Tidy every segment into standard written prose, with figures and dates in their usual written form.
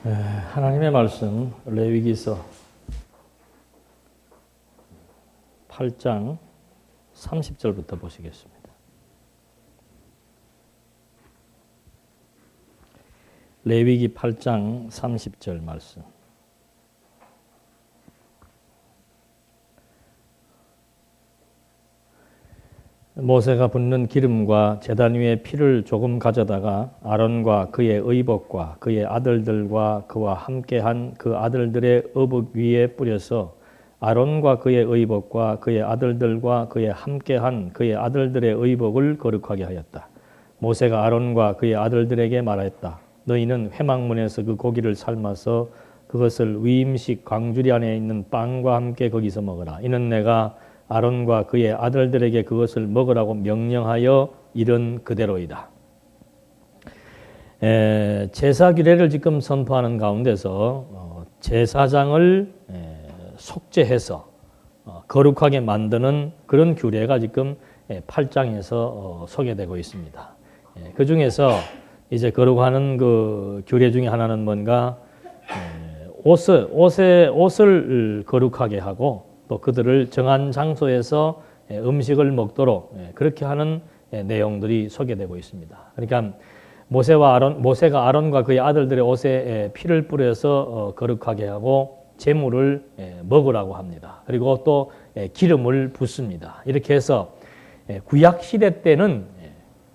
하나님의 말씀 레위기서 8장 30절부터 보시겠습니다. 레위기 8장 30절 말씀. 모세가 붓는 기름과 제단 위에 피를 조금 가져다가 아론과 그의 의복과 그의 아들들과 그와 함께한 그 아들들의 의복 위에 뿌려서 아론과 그의 의복과 그의 아들들과 그의 함께한 그의 아들들의 의복을 거룩하게 하였다. 모세가 아론과 그의 아들들에게 말했다. 너희는 회막문에서 그 고기를 삶아서 그것을 위임식 광주리 안에 있는 빵과 함께 거기서 먹으라. 이는 내가 아론과 그의 아들들에게 그것을 먹으라고 명령하여 이른 그대로이다. 제사 규례를 지금 선포하는 가운데서 제사장을 속죄해서 거룩하게 만드는 그런 규례가 지금 8장에서 소개되고 있습니다. 그 중에서 이제 거룩하는 그 규례 중에 하나는 뭔가 옷을 거룩하게 하고 또 그들을 정한 장소에서 음식을 먹도록 그렇게 하는 내용들이 소개되고 있습니다. 그러니까 모세가 아론과 그의 아들들의 옷에 피를 뿌려서 거룩하게 하고 제물을 먹으라고 합니다. 그리고 또 기름을 붓습니다. 이렇게 해서 구약 시대 때는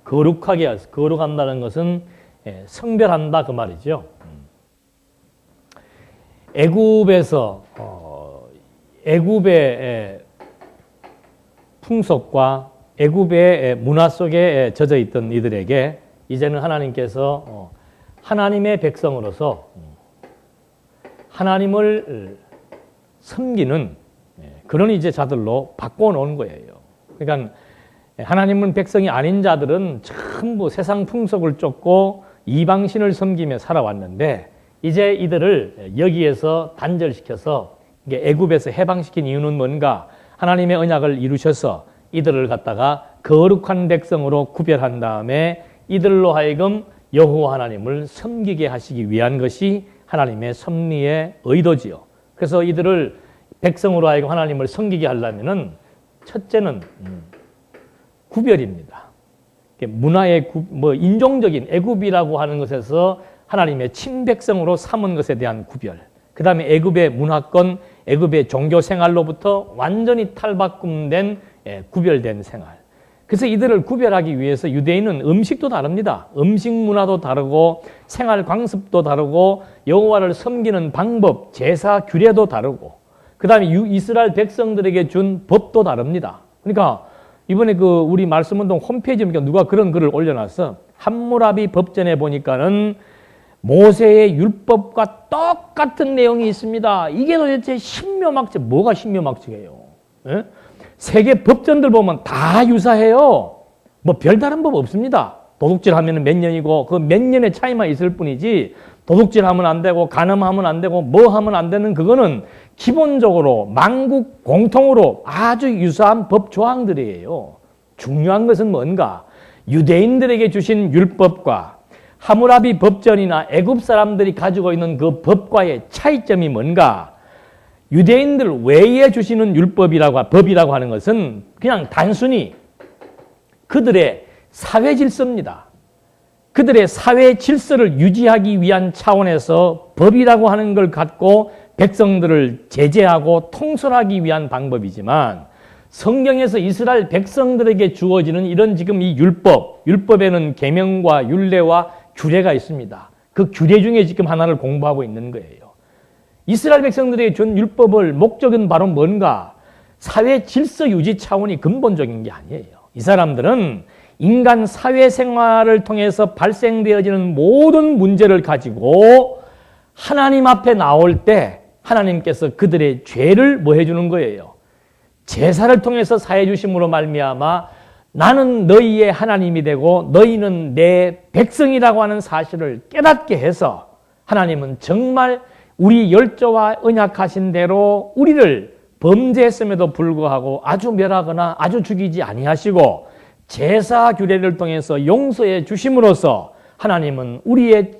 거룩한다는 것은 성별한다 그 말이죠. 애굽의 풍속과 애굽의 문화 속에 젖어 있던 이들에게 이제는 하나님께서 하나님의 백성으로서 하나님을 섬기는 그런 이제 자들로 바꿔놓은 거예요. 그러니까 하나님은 백성이 아닌 자들은 전부 세상 풍속을 쫓고 이방신을 섬기며 살아왔는데 이제 이들을 여기에서 단절시켜서 애굽에서 해방시킨 이유는 뭔가? 하나님의 언약을 이루셔서 이들을 갖다가 거룩한 백성으로 구별한 다음에 이들로 하여금 여호와 하나님을 섬기게 하시기 위한 것이 하나님의 섭리의 의도지요. 그래서 이들을 백성으로 하여금 하나님을 섬기게 하려면은 첫째는 구별입니다. 문화의 인종적인 애굽이라고 하는 것에서 하나님의 친백성으로 삼은 것에 대한 구별. 그 다음에 애굽의 문화권, 애굽의 종교 생활로부터 완전히 탈바꿈된 구별된 생활. 그래서 이들을 구별하기 위해서 유대인은 음식도 다릅니다. 음식 문화도 다르고 생활 광습도 다르고 여호와를 섬기는 방법, 제사 규례도 다르고 그 다음에 이스라엘 백성들에게 준 법도 다릅니다. 그러니까 이번에 우리 말씀운동 홈페이지에 누가 그런 글을 올려놨어. 함무라비 법전에 보니까는 모세의 율법과 똑같은 내용이 있습니다. 이게 도대체 신묘막측, 뭐가 신묘막측이에요? 세계 법전들 보면 다 유사해요. 뭐 별다른 법 없습니다. 도둑질 하면 몇 년이고 그 몇 년의 차이만 있을 뿐이지 도둑질 하면 안 되고 간음하면 안 되고 뭐 하면 안 되는 그거는 기본적으로 만국 공통으로 아주 유사한 법 조항들이에요. 중요한 것은 뭔가? 유대인들에게 주신 율법과 하무라비 법전이나 애굽 사람들이 가지고 있는 그 법과의 차이점이 뭔가? 유대인들 외에 주시는 법이라고 하는 것은 그냥 단순히 그들의 사회 질서입니다. 그들의 사회 질서를 유지하기 위한 차원에서 법이라고 하는 걸 갖고 백성들을 제재하고 통솔하기 위한 방법이지만 성경에서 이스라엘 백성들에게 주어지는 이런 지금 이 율법에는 계명과 율례와 규례가 있습니다. 그 규례 중에 지금 하나를 공부하고 있는 거예요. 이스라엘 백성들에게 준 율법을 목적은 바로 뭔가? 사회 질서 유지 차원이 근본적인 게 아니에요. 이 사람들은 인간 사회생활을 통해서 발생되어지는 모든 문제를 가지고 하나님 앞에 나올 때 하나님께서 그들의 죄를 뭐 해주는 거예요? 제사를 통해서 사해 주심으로 말미암아 나는 너희의 하나님이 되고 너희는 내 백성이라고 하는 사실을 깨닫게 해서 하나님은 정말 우리 열조와 언약하신 대로 우리를 범죄했음에도 불구하고 아주 멸하거나 아주 죽이지 아니하시고 제사 규례를 통해서 용서해 주심으로써 하나님은 우리의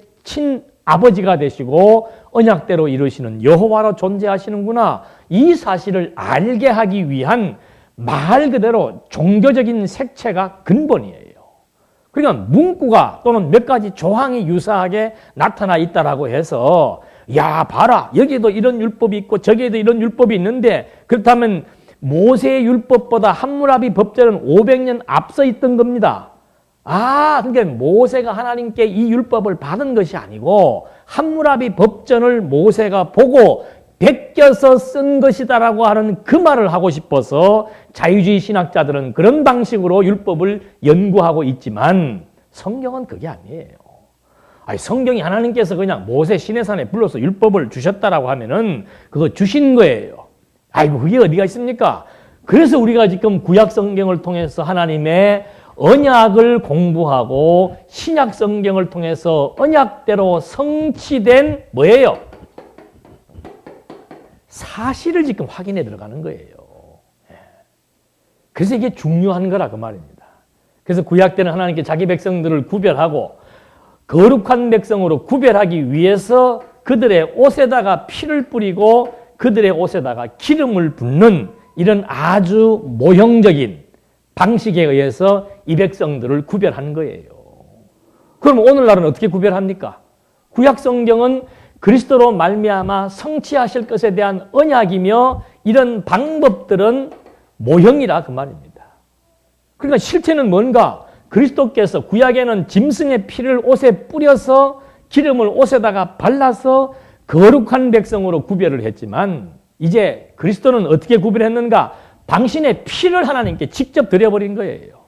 아버지가 되시고 언약대로 이루시는 여호와로 존재하시는구나. 이 사실을 알게 하기 위한 말 그대로 종교적인 색채가 근본이에요. 그러니까 문구가 또는 몇 가지 조항이 유사하게 나타나 있다라고 해서 야 봐라 여기에도 이런 율법이 있고 저기에도 이런 율법이 있는데 그렇다면 모세의 율법보다 함무라비 법전은 500년 앞서 있던 겁니다. 그러니까 모세가 하나님께 이 율법을 받은 것이 아니고 함무라비 법전을 모세가 보고 베껴서 쓴 것이다라고 하는 그 말을 하고 싶어서 자유주의 신학자들은 그런 방식으로 율법을 연구하고 있지만 성경은 그게 아니에요. 성경이 하나님께서 그냥 모세 시내산에 불러서 율법을 주셨다라고 하면은 그거 주신 거예요. 그게 어디가 있습니까? 그래서 우리가 지금 구약 성경을 통해서 하나님의 언약을 공부하고 신약 성경을 통해서 언약대로 성취된 뭐예요? 사실을 지금 확인해 들어가는 거예요. 그래서 이게 중요한 거라 그 말입니다. 그래서 구약 때는 하나님께 자기 백성들을 구별하고 거룩한 백성으로 구별하기 위해서 그들의 옷에다가 피를 뿌리고 그들의 옷에다가 기름을 붓는 이런 아주 모형적인 방식에 의해서 이 백성들을 구별한 거예요. 그럼 오늘날은 어떻게 구별합니까? 구약 성경은 그리스도로 말미암아 성취하실 것에 대한 언약이며 이런 방법들은 모형이라 그 말입니다. 그러니까 실체는 뭔가? 그리스도께서 구약에는 짐승의 피를 옷에 뿌려서 기름을 옷에다가 발라서 거룩한 백성으로 구별을 했지만 이제 그리스도는 어떻게 구별했는가? 당신의 피를 하나님께 직접 드려버린 거예요.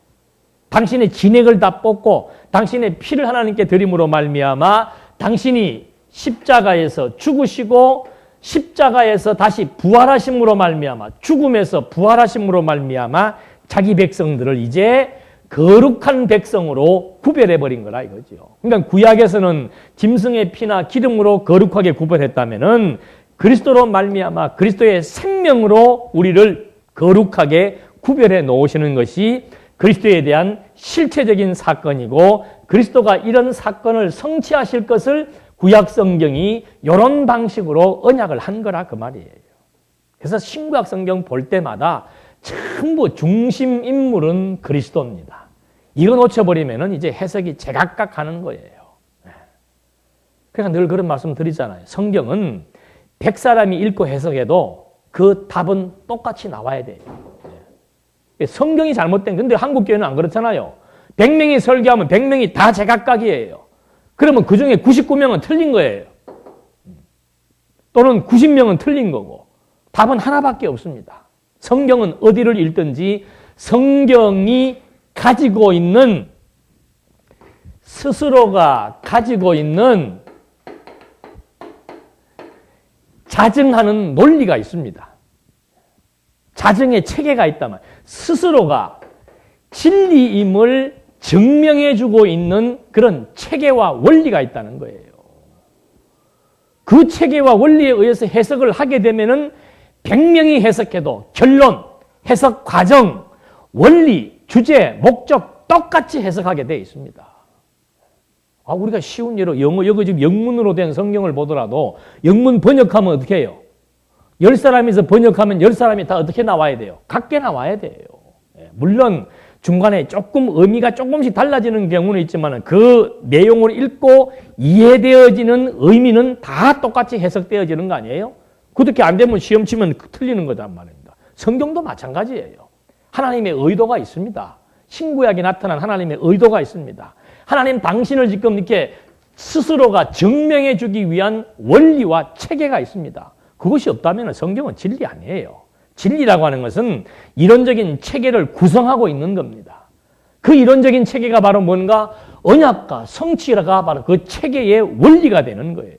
당신의 진액을 다 뽑고 당신의 피를 하나님께 드림으로 말미암아 당신이 십자가에서 죽으시고 십자가에서 다시 부활하심으로 말미암아 죽음에서 부활하심으로 말미암아 자기 백성들을 이제 거룩한 백성으로 구별해버린 거라 이거죠. 그러니까 구약에서는 짐승의 피나 기름으로 거룩하게 구별했다면은 그리스도로 말미암아 그리스도의 생명으로 우리를 거룩하게 구별해 놓으시는 것이 그리스도에 대한 실체적인 사건이고 그리스도가 이런 사건을 성취하실 것을 구약 성경이 이런 방식으로 언약을 한 거라 그 말이에요. 그래서 신구약 성경 볼 때마다 전부 중심 인물은 그리스도입니다. 이거 놓쳐버리면 이제 해석이 제각각 하는 거예요. 그러니까 늘 그런 말씀 드리잖아요. 성경은 100사람이 읽고 해석해도 그 답은 똑같이 나와야 돼요. 성경이 잘못된, 근데 한국교회는 안 그렇잖아요. 100명이 설교하면 100명이 다 제각각이에요. 그러면 그 중에 99명은 틀린 거예요. 또는 90명은 틀린 거고. 답은 하나밖에 없습니다. 성경은 어디를 읽든지 성경이 가지고 있는 스스로가 가지고 있는 자증하는 논리가 있습니다. 자증의 체계가 있다면 스스로가 진리임을 증명해주고 있는 그런 체계와 원리가 있다는 거예요. 그 체계와 원리에 의해서 해석을 하게 되면은 100명이 해석해도 결론, 해석 과정, 원리, 주제, 목적 똑같이 해석하게 되어 있습니다. 우리가 쉬운 예로 여기 지금 영문으로 된 성경을 보더라도 영문 번역하면 어떻게 해요? 10사람이서 번역하면 10사람이 다 어떻게 나와야 돼요? 같게 나와야 돼요. 물론 중간에 조금 의미가 조금씩 달라지는 경우는 있지만 그 내용을 읽고 이해되어지는 의미는 다 똑같이 해석되어지는 거 아니에요? 그렇게 안 되면 시험 치면 틀리는 거란 말입니다. 성경도 마찬가지예요. 하나님의 의도가 있습니다. 신구약에 나타난 하나님의 의도가 있습니다. 하나님 당신을 지금 이렇게 스스로가 증명해 주기 위한 원리와 체계가 있습니다. 그것이 없다면 성경은 진리 아니에요. 진리라고 하는 것은 이론적인 체계를 구성하고 있는 겁니다. 그 이론적인 체계가 바로 뭔가 언약과 성취가 바로 그 체계의 원리가 되는 거예요.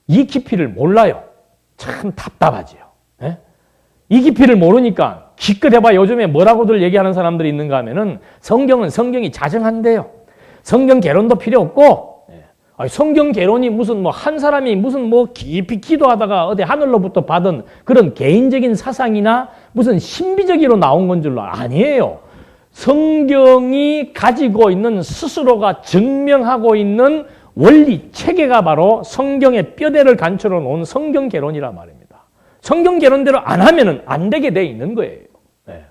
이 깊이를 몰라요. 참 답답하지요. 이 깊이를 모르니까 기껏 해봐 요즘에 뭐라고들 얘기하는 사람들이 있는가 하면은 성경은 성경이 자정한데요. 성경 개론도 필요 없고 성경 개론이 무슨 한 사람이 무슨 깊이 기도하다가 어디 하늘로부터 받은 그런 개인적인 사상이나 무슨 신비적으로 나온 건 줄로 아니에요. 성경이 가지고 있는 스스로가 증명하고 있는 원리 체계가 바로 성경의 뼈대를 간추려 놓은 성경 개론이란 말입니다. 성경 개론대로 안 하면은 안 되게 돼 있는 거예요. 네.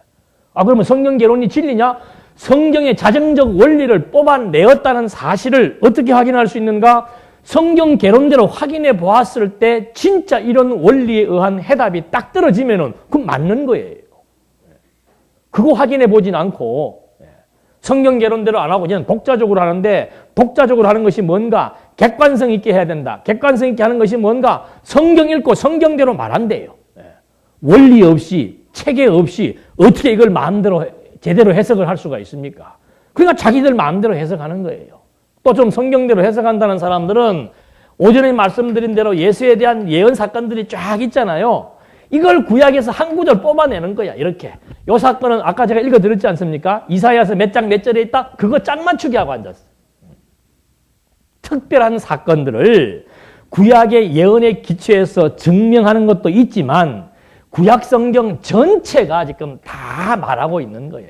그러면 성경 개론이 진리냐? 성경의 자정적 원리를 뽑아내었다는 사실을 어떻게 확인할 수 있는가? 성경 개론대로 확인해 보았을 때 진짜 이런 원리에 의한 해답이 딱 떨어지면은 그건 맞는 거예요. 그거 확인해 보진 않고 성경 개론대로 안 하고 그냥 독자적으로 하는데, 독자적으로 하는 것이 뭔가? 객관성 있게 해야 된다. 객관성 있게 하는 것이 뭔가? 성경 읽고 성경대로 말한대요. 원리 없이, 체계 없이 어떻게 이걸 마음대로 제대로 해석을 할 수가 있습니까? 그러니까 자기들 마음대로 해석하는 거예요. 또 좀 성경대로 해석한다는 사람들은 오전에 말씀드린 대로 예수에 대한 예언 사건들이 쫙 있잖아요. 이걸 구약에서 한 구절 뽑아내는 거야. 이렇게. 이 사건은 아까 제가 읽어드렸지 않습니까? 이사야서 몇 장 몇 절에 있다? 그거 짝 맞추기 하고 앉았어. 특별한 사건들을 구약의 예언에 기초해서 증명하는 것도 있지만 구약 성경 전체가 지금 다 말하고 있는 거예요.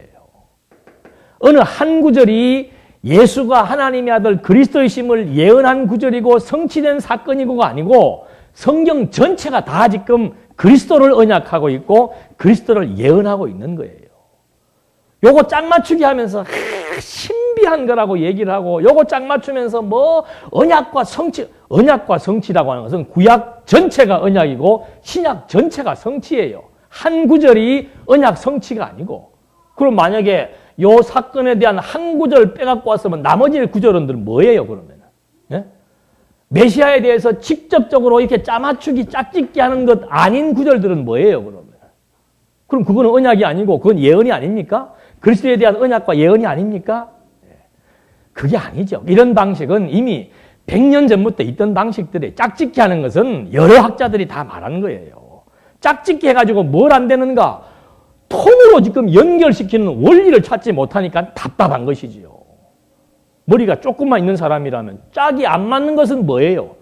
어느 한 구절이 예수가 하나님의 아들 그리스도이심을 예언한 구절이고 성취된 사건이고가 아니고 성경 전체가 다 지금 그리스도를 언약하고 있고 그리스도를 예언하고 있는 거예요. 요거 짝 맞추기 하면서 신비한 거라고 얘기를 하고 요거 짝 맞추면서 뭐 언약과 성취라고 하는 것은 구약 전체가 언약이고 신약 전체가 성취예요. 한 구절이 언약 성취가 아니고. 그럼 만약에 요 사건에 대한 한 구절 빼갖고 왔으면 나머지 구절은들은 뭐예요, 그러면? 예? 메시아에 대해서 직접적으로 이렇게 짜맞추기, 짝짓기 하는 것 아닌 구절들은 뭐예요, 그러면? 그럼 그거는 언약이 아니고 그건 예언이 아닙니까? 그리스도에 대한 언약과 예언이 아닙니까? 그게 아니죠. 이런 방식은 이미 100년 전부터 있던 방식들이 짝짓기 하는 것은 여러 학자들이 다 말하는 거예요. 짝짓기 해가지고 뭘 안 되는가? 통으로 지금 연결시키는 원리를 찾지 못하니까 답답한 것이지요. 머리가 조금만 있는 사람이라면 짝이 안 맞는 것은 뭐예요?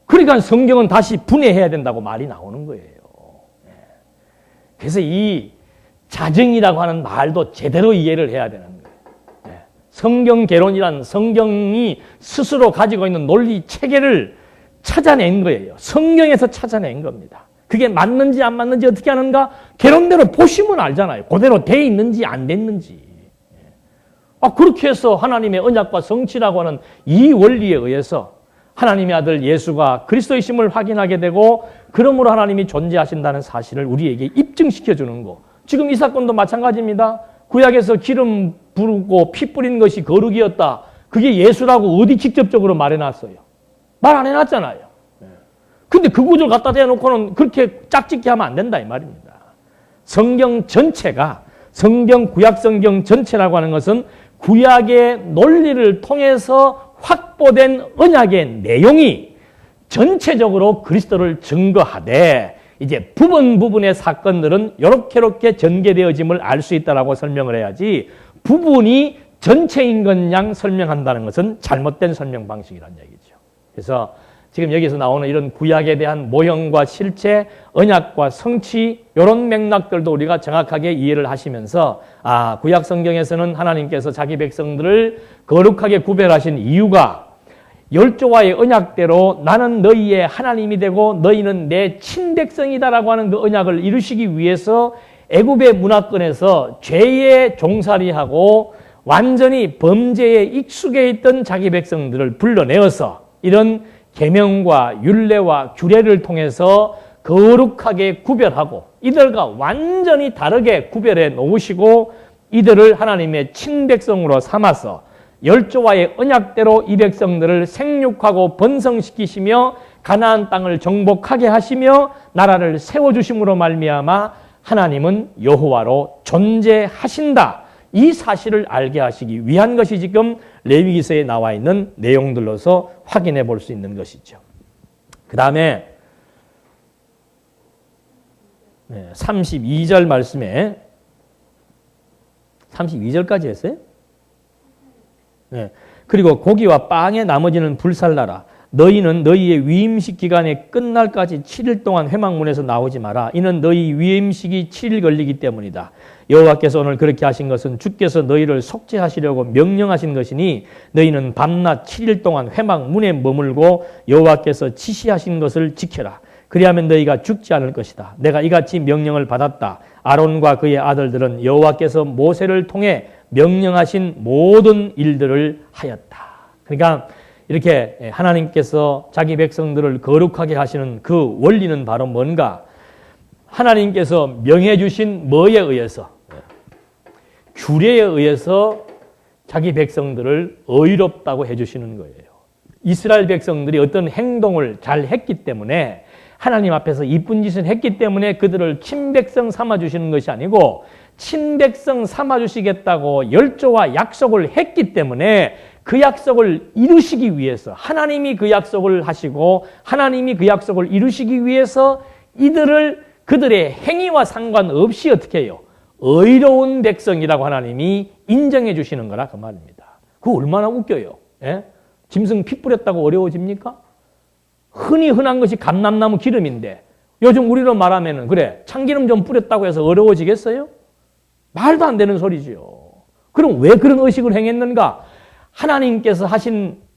그러니까 성경은 다시 분해해야 된다고 말이 나오는 거예요. 그래서 이 자정이라고 하는 말도 제대로 이해를 해야 되는 거예요. 성경 개론이란 성경이 스스로 가지고 있는 논리 체계를 찾아낸 거예요. 성경에서 찾아낸 겁니다. 그게 맞는지 안 맞는지 어떻게 하는가? 개론대로 보시면 알잖아요. 그대로 돼 있는지 안 됐는지. 그렇게 해서 하나님의 언약과 성취라고 하는 이 원리에 의해서 하나님의 아들 예수가 그리스도이심을 확인하게 되고 그러므로 하나님이 존재하신다는 사실을 우리에게 입증시켜주는 거. 지금 이 사건도 마찬가지입니다. 구약에서 기름 부르고 피 뿌린 것이 거룩이었다. 그게 예수라고 어디 직접적으로 말해놨어요? 말 안 해놨잖아요. 근데 그 구절 갖다 대놓고는 그렇게 짝짓기 하면 안 된다 이 말입니다. 성경 전체가 구약 성경 전체라고 하는 것은 구약의 논리를 통해서 확보된 언약의 내용이 전체적으로 그리스도를 증거하되 이제 부분의 사건들은 이렇게 전개되어짐을 알 수 있다라고 설명을 해야지 부분이 전체인 것 양 설명한다는 것은 잘못된 설명 방식이라는 얘기죠. 그래서 지금 여기서 나오는 이런 구약에 대한 모형과 실체, 언약과 성취 이런 맥락들도 우리가 정확하게 이해를 하시면서 구약 성경에서는 하나님께서 자기 백성들을 거룩하게 구별하신 이유가 열조와의 언약대로 나는 너희의 하나님이 되고 너희는 내 친백성이다라고 하는 그 언약을 이루시기 위해서 애굽의 문화권에서 죄에 종살이하고 완전히 범죄에 익숙해 있던 자기 백성들을 불러내어서 이런 계명과 율례와 규례를 통해서 거룩하게 구별하고 이들과 완전히 다르게 구별해 놓으시고 이들을 하나님의 친백성으로 삼아서 열조와의 언약대로 이 백성들을 생육하고 번성시키시며 가나안 땅을 정복하게 하시며 나라를 세워주심으로 말미암아 하나님은 여호와로 존재하신다. 이 사실을 알게 하시기 위한 것이 지금 레위기서에 나와 있는 내용들로서 확인해 볼 수 있는 것이죠. 그 다음에 32절 말씀에 32절까지 했어요? 그리고 고기와 빵의 나머지는 불살라라. 너희는 너희의 위임식 기간이 끝날까지 7일 동안 회막문에서 나오지 마라. 이는 너희 위임식이 7일 걸리기 때문이다. 여호와께서 오늘 그렇게 하신 것은 주께서 너희를 속죄하시려고 명령하신 것이니 너희는 밤낮 7일 동안 회막문에 머물고 여호와께서 지시하신 것을 지켜라. 그리하면 너희가 죽지 않을 것이다. 내가 이같이 명령을 받았다. 아론과 그의 아들들은 여호와께서 모세를 통해 명령하신 모든 일들을 하였다. 그러니까 이렇게 하나님께서 자기 백성들을 거룩하게 하시는 그 원리는 바로 뭔가? 하나님께서 명해 주신 뭐에 의해서? 규례에 의해서 자기 백성들을 의롭다고 해주시는 거예요. 이스라엘 백성들이 어떤 행동을 잘 했기 때문에, 하나님 앞에서 이쁜 짓을 했기 때문에 그들을 친백성 삼아주시는 것이 아니고, 친백성 삼아주시겠다고 열조와 약속을 했기 때문에 그 약속을 이루시기 위해서, 하나님이 그 약속을 하시고 하나님이 그 약속을 이루시기 위해서 이들을 그들의 행위와 상관없이 어떻게 해요? 의로운 백성이라고 하나님이 인정해 주시는 거라 그 말입니다. 그거 얼마나 웃겨요. 예? 짐승 피 뿌렸다고 어려워집니까? 흔한 것이 감람나무 기름인데 요즘 우리로 말하면은 그래 참기름 좀 뿌렸다고 해서 어려워지겠어요? 말도 안 되는 소리지요. 그럼 왜 그런 의식을 행했는가? 하나님께서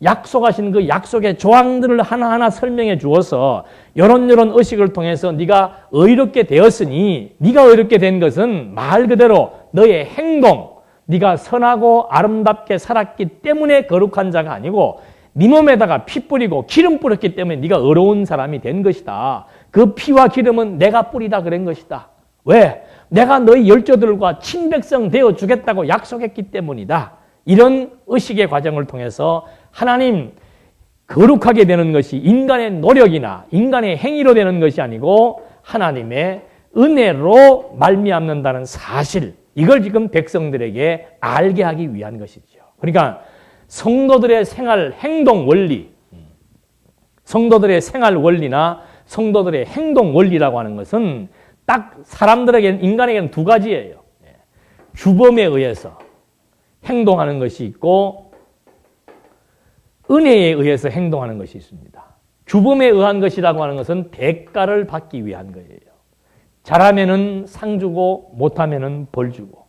약속하신 그 약속의 조항들을 하나하나 설명해 주어서 이런 의식을 통해서 네가 의롭게 되었으니, 네가 의롭게 된 것은 말 그대로 너의 행동, 네가 선하고 아름답게 살았기 때문에 거룩한 자가 아니고 네 몸에다가 피 뿌리고 기름 뿌렸기 때문에 네가 의로운 사람이 된 것이다. 그 피와 기름은 내가 뿌리다 그런 것이다. 왜? 내가 너희 열조들과 친백성 되어 주겠다고 약속했기 때문이다. 이런 의식의 과정을 통해서 하나님 거룩하게 되는 것이 인간의 노력이나 인간의 행위로 되는 것이 아니고 하나님의 은혜로 말미암는다는 사실, 이걸 지금 백성들에게 알게 하기 위한 것이죠. 그러니까 성도들의 생활 행동 원리, 성도들의 생활 원리나 성도들의 행동 원리라고 하는 것은 딱 사람들에게는, 인간에게는 두 가지예요. 규범에 의해서 행동하는 것이 있고 은혜에 의해서 행동하는 것이 있습니다. 규범에 의한 것이라고 하는 것은 대가를 받기 위한 거예요. 잘하면은 상 주고 못하면은 벌 주고.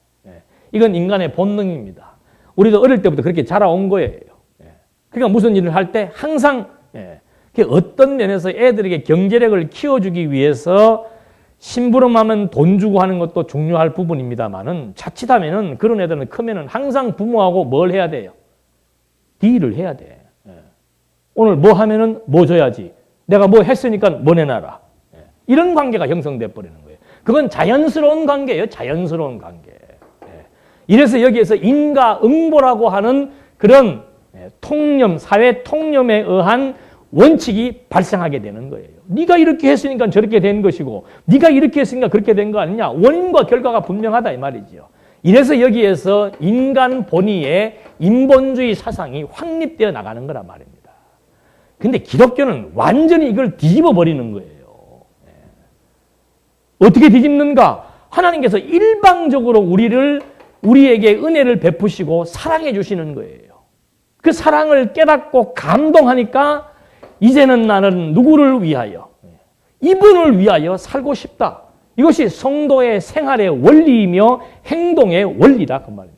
이건 인간의 본능입니다. 우리도 어릴 때부터 그렇게 자라온 거예요. 그러니까 무슨 일을 할 때 항상 어떤 면에서 애들에게 경제력을 키워주기 위해서 심부름하면 돈 주고 하는 것도 중요할 부분입니다만은 자칫하면은 그런 애들은 크면은 항상 부모하고 뭘 해야 돼요? 딜을 해야 돼. 오늘 뭐 하면은 뭐 줘야지. 내가 뭐 했으니까 뭐 내놔라. 이런 관계가 형성돼 버리는 거예요. 그건 자연스러운 관계예요. 자연스러운 관계. 이래서 여기에서 인과응보라고 하는 그런 통념, 사회 통념에 의한 원칙이 발생하게 되는 거예요. 네가 이렇게 했으니까 저렇게 된 것이고 네가 이렇게 했으니까 그렇게 된 거 아니냐. 원인과 결과가 분명하다 이 말이죠. 이래서 여기에서 인간 본의의 인본주의 사상이 확립되어 나가는 거란 말입니다. 근데 기독교는 완전히 이걸 뒤집어 버리는 거예요. 어떻게 뒤집는가? 하나님께서 일방적으로 우리에게 은혜를 베푸시고 사랑해 주시는 거예요. 그 사랑을 깨닫고 감동하니까 이제는 나는 누구를 위하여? 이분을 위하여 살고 싶다. 이것이 성도의 생활의 원리이며 행동의 원리다 그 말입니다.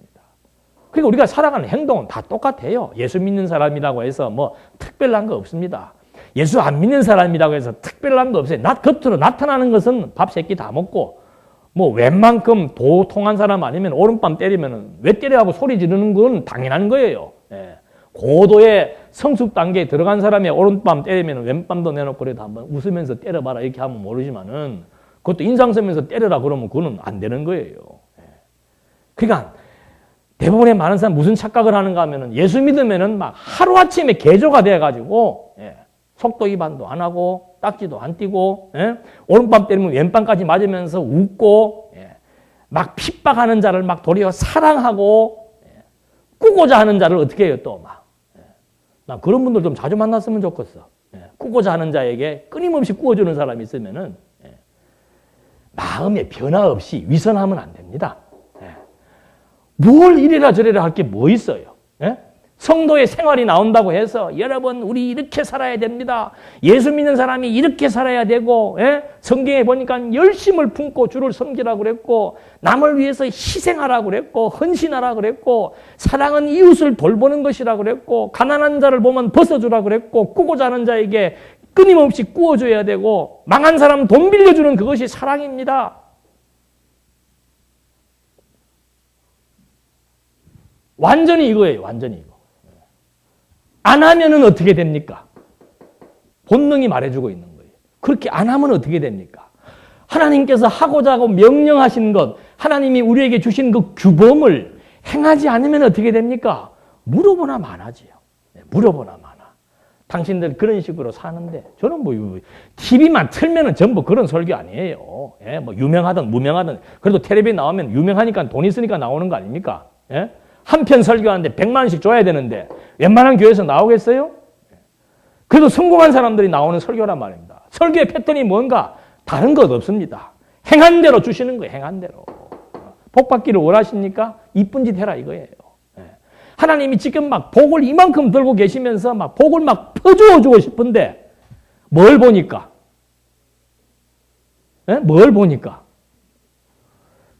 그러니까 우리가 살아가는 행동은 다 똑같아요. 예수 믿는 사람이라고 해서 뭐 특별한 거 없습니다. 예수 안 믿는 사람이라고 해서 특별한 거 없어요. 겉으로 나타나는 것은 밥 세끼 다 먹고 뭐 웬만큼 도통한 사람 아니면 오른밤 때리면 왜 때려하고 소리 지르는 건 당연한 거예요. 고도의 성숙 단계에 들어간 사람이 오른밤 때리면 왼밤도 내놓고 그래도 한번 웃으면서 때려봐라 이렇게 하면 모르지만은 그것도 인상 쓰면서 때려라 그러면 그거는 안 되는 거예요. 그러니까 대부분의 많은 사람 무슨 착각을 하는가 하면은 예수 믿으면은 막 하루아침에 개조가 돼가지고 속도 위반도 안 하고 딱지도 안 띄고 오른밤 때리면 왼밤까지 맞으면서 웃고 막 핍박하는 자를 막 도리어 사랑하고 꾸고자 하는 자를 어떻게 해요 또 막. 나 그런 분들 좀 자주 만났으면 좋겠어. 꾸고자 하는 자에게 끊임없이 꾸어주는 사람이 있으면은 마음의 변화 없이 위선하면 안 됩니다. 뭘 이래라 저래라 할 게 뭐 있어요? 성도의 생활이 나온다고 해서 여러분 우리 이렇게 살아야 됩니다. 예수 믿는 사람이 이렇게 살아야 되고 성경에 보니까 열심을 품고 주를 섬기라고 그랬고 남을 위해서 희생하라고 그랬고 헌신하라고 그랬고 사랑은 이웃을 돌보는 것이라고 그랬고 가난한 자를 보면 벗어주라고 그랬고 꾸고자 하는 자에게 끊임없이 꾸어줘야 되고 망한 사람 돈 빌려주는 그것이 사랑입니다. 완전히 이거예요. 완전히 이거. 안 하면은 어떻게 됩니까? 본능이 말해주고 있는 거예요. 그렇게 안 하면 어떻게 됩니까? 하나님께서 하고자 하고 명령하신 것, 하나님이 우리에게 주신 그 규범을 행하지 않으면 어떻게 됩니까? 물어보나 마나지요. 물어보나 마나. 당신들 그런 식으로 사는데 저는 뭐 TV만 틀면은 전부 그런 설교 아니에요. 예? 뭐 유명하든 무명하든 그래도 텔레비에 나오면 유명하니까 돈 있으니까 나오는 거 아닙니까? 예? 한 편 설교하는데 100만 원씩 줘야 되는데 웬만한 교회에서 나오겠어요? 그래도 성공한 사람들이 나오는 설교란 말입니다. 설교의 패턴이 뭔가 다른 것 없습니다. 행한 대로 주시는 거예요. 행한 대로. 복 받기를 원하십니까? 이쁜 짓 해라 이거예요. 하나님이 지금 막 복을 이만큼 들고 계시면서 막 복을 막 퍼주어 주고 싶은데 뭘 보니까? 뭘 보니까?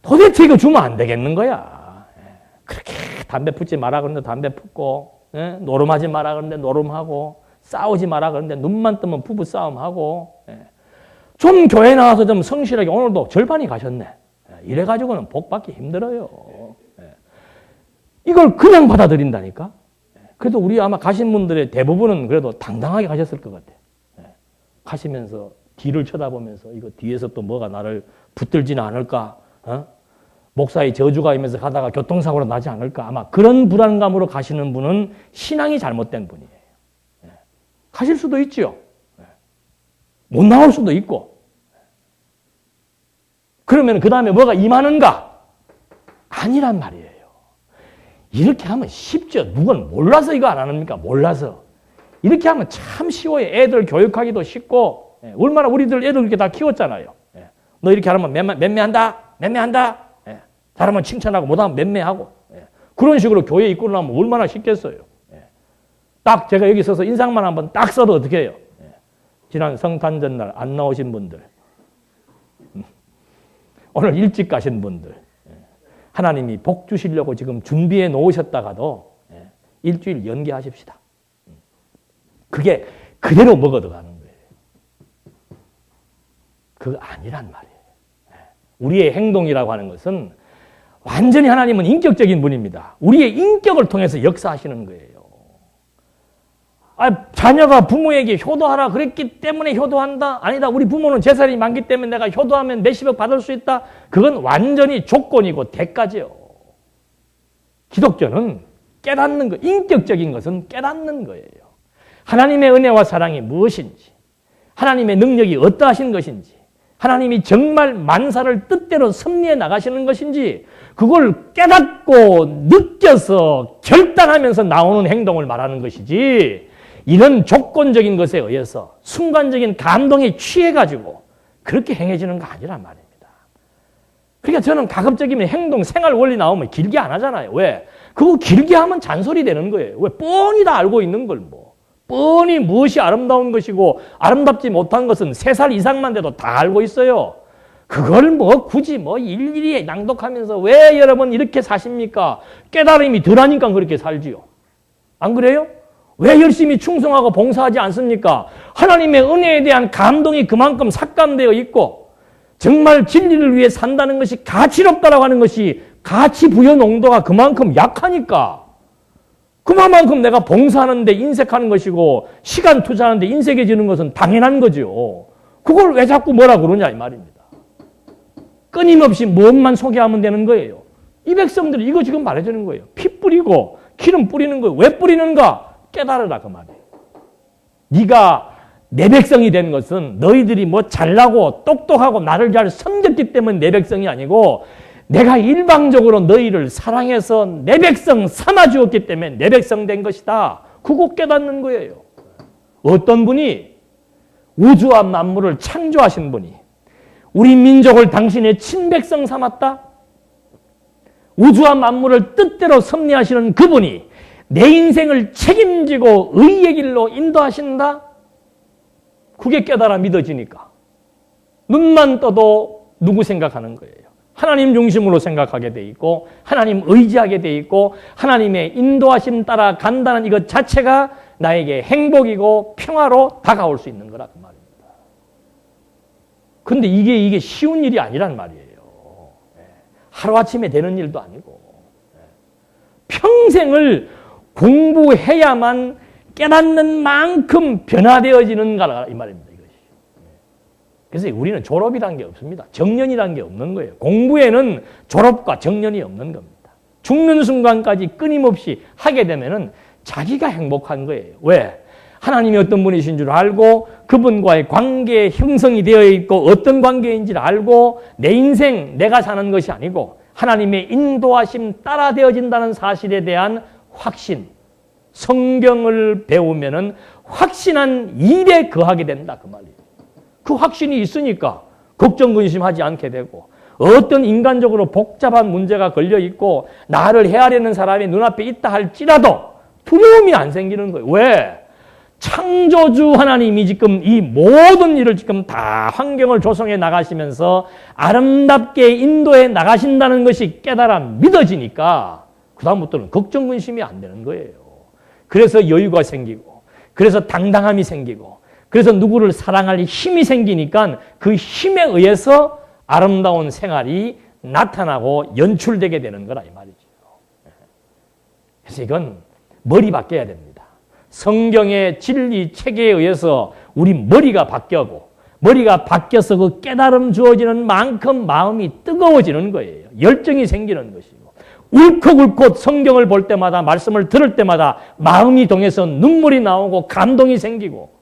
도대체 이거 주면 안 되겠는 거야. 그렇게 담배 피우지 마라 그러는데 담배 피우고 노름하지 마라 그러는데 노름하고 싸우지 마라 그러는데 눈만 뜨면 부부 싸움하고 좀 교회 나와서 좀 성실하게 오늘도 절반이 가셨네. 이래가지고는 복 받기 힘들어요. 이걸 그냥 받아들인다니까. 그래도 우리 아마 가신 분들의 대부분은 그래도 당당하게 가셨을 것 같아. 가시면서 뒤를 쳐다보면서 이거 뒤에서 또 뭐가 나를 붙들지는 않을까. 목사의 저주가 이면서 가다가 교통사고로 나지 않을까. 아마 그런 불안감으로 가시는 분은 신앙이 잘못된 분이에요. 가실 수도 있죠. 못 나올 수도 있고. 그러면 그 다음에 뭐가 임하는가? 아니란 말이에요. 이렇게 하면 쉽죠. 누군 몰라서 이거 안 합니까? 몰라서. 이렇게 하면 참 쉬워요. 애들 교육하기도 쉽고. 얼마나 우리들 애들 이렇게 다 키웠잖아요. 너 이렇게 하면 맴매한다. 맴매한다. 잘하면 칭찬하고 못하면 맴매하고. 그런 식으로 교회에 입고 나면 얼마나 쉽겠어요. 딱 제가 여기 서서 인상만 한번 딱 써도 어떻게 해요? 지난 성탄절날 안 나오신 분들. 오늘 일찍 가신 분들. 하나님이 복 주시려고 지금 준비해 놓으셨다가도 일주일 연기하십시다. 그게 그대로 먹어 들어가는 거예요. 그거 아니란 말이에요. 우리의 행동이라고 하는 것은 완전히 하나님은 인격적인 분입니다. 우리의 인격을 통해서 역사하시는 거예요. 자녀가 부모에게 효도하라 그랬기 때문에 효도한다? 아니다. 우리 부모는 재산이 많기 때문에 내가 효도하면 몇십억 받을 수 있다? 그건 완전히 조건이고 대가죠. 기독교는 깨닫는 거, 인격적인 것은 깨닫는 거예요. 하나님의 은혜와 사랑이 무엇인지, 하나님의 능력이 어떠하신 것인지, 하나님이 정말 만사를 뜻대로 섭리해 나가시는 것인지 그걸 깨닫고 느껴서 결단하면서 나오는 행동을 말하는 것이지 이런 조건적인 것에 의해서 순간적인 감동에 취해가지고 그렇게 행해지는 거 아니란 말입니다. 그러니까 저는 가급적이면 행동, 생활 원리 나오면 길게 안 하잖아요. 왜? 그거 길게 하면 잔소리 되는 거예요. 왜? 뻔히 다 알고 있는 걸 뭐. 뻔히 무엇이 아름다운 것이고 아름답지 못한 것은 3살 이상만 돼도 다 알고 있어요. 그걸 뭐 굳이 뭐 일일이 낭독하면서 왜 여러분 이렇게 사십니까? 깨달음이 덜하니까 그렇게 살지요. 안 그래요? 왜 열심히 충성하고 봉사하지 않습니까? 하나님의 은혜에 대한 감동이 그만큼 삭감되어 있고 정말 진리를 위해 산다는 것이 가치롭다라고 하는 것이 가치 부여 농도가 그만큼 약하니까 그만큼 내가 봉사하는데 인색하는 것이고 시간 투자하는데 인색해지는 것은 당연한 거죠. 그걸 왜 자꾸 뭐라 그러냐 이 말입니다. 끊임없이 무엇만 소개하면 되는 거예요. 이 백성들이 이거 지금 말해주는 거예요. 피 뿌리고 기름 뿌리는 거예요. 왜 뿌리는가? 깨달으라 그 말이에요. 네가 내 백성이 된 것은 너희들이 뭐 잘나고 똑똑하고 나를 잘 섬겼기 때문에 내 백성이 아니고 내가 일방적으로 너희를 사랑해서 내 백성 삼아주었기 때문에 내 백성 된 것이다. 그거 깨닫는 거예요. 어떤 분이 우주와 만물을 창조하신 분이 우리 민족을 당신의 친백성 삼았다? 우주와 만물을 뜻대로 섭리하시는 그분이 내 인생을 책임지고 의의 길로 인도하신다? 그게 깨달아 믿어지니까 눈만 떠도 누구 생각하는 거예요? 하나님 중심으로 생각하게 돼 있고 하나님 의지하게 돼 있고 하나님의 인도하심 따라 간다는 이것 자체가 나에게 행복이고 평화로 다가올 수 있는 거라 그 말입니다. 근데 이게 쉬운 일이 아니란 말이에요. 하루아침에 되는 일도 아니고 평생을 공부해야만 깨닫는 만큼 변화되어지는 거라 이 말입니다. 이것이. 그래서 우리는 졸업이란 게 없습니다. 정년이란 게 없는 거예요. 공부에는 졸업과 정년이 없는 겁니다. 죽는 순간까지 끊임없이 하게 되면은 자기가 행복한 거예요. 왜? 하나님이 어떤 분이신 줄 알고 그분과의 관계에 형성이 되어 있고 어떤 관계인지를 알고 내 인생 내가 사는 것이 아니고 하나님의 인도하심 따라 되어진다는 사실에 대한 확신. 성경을 배우면은 확신한 일에 거하게 된다 그 말이에요. 그 확신이 있으니까 걱정 근심하지 않게 되고 어떤 인간적으로 복잡한 문제가 걸려 있고 나를 헤아리는 사람이 눈앞에 있다 할지라도 두려움이 안 생기는 거예요. 왜? 창조주 하나님이 지금 이 모든 일을 지금 다 환경을 조성해 나가시면서 아름답게 인도해 나가신다는 것이 깨달아 믿어지니까 그다음부터는 걱정 근심이 안 되는 거예요. 그래서 여유가 생기고 그래서 당당함이 생기고 그래서 누구를 사랑할 힘이 생기니까 그 힘에 의해서 아름다운 생활이 나타나고 연출되게 되는 거라 이 말이죠. 그래서 이건 머리 바뀌어야 됩니다. 성경의 진리 체계에 의해서 우리 머리가 바뀌고 머리가 바뀌어서 그 깨달음 주어지는 만큼 마음이 뜨거워지는 거예요. 열정이 생기는 것이고 울컥울컥 성경을 볼 때마다 말씀을 들을 때마다 마음이 동해서 눈물이 나오고 감동이 생기고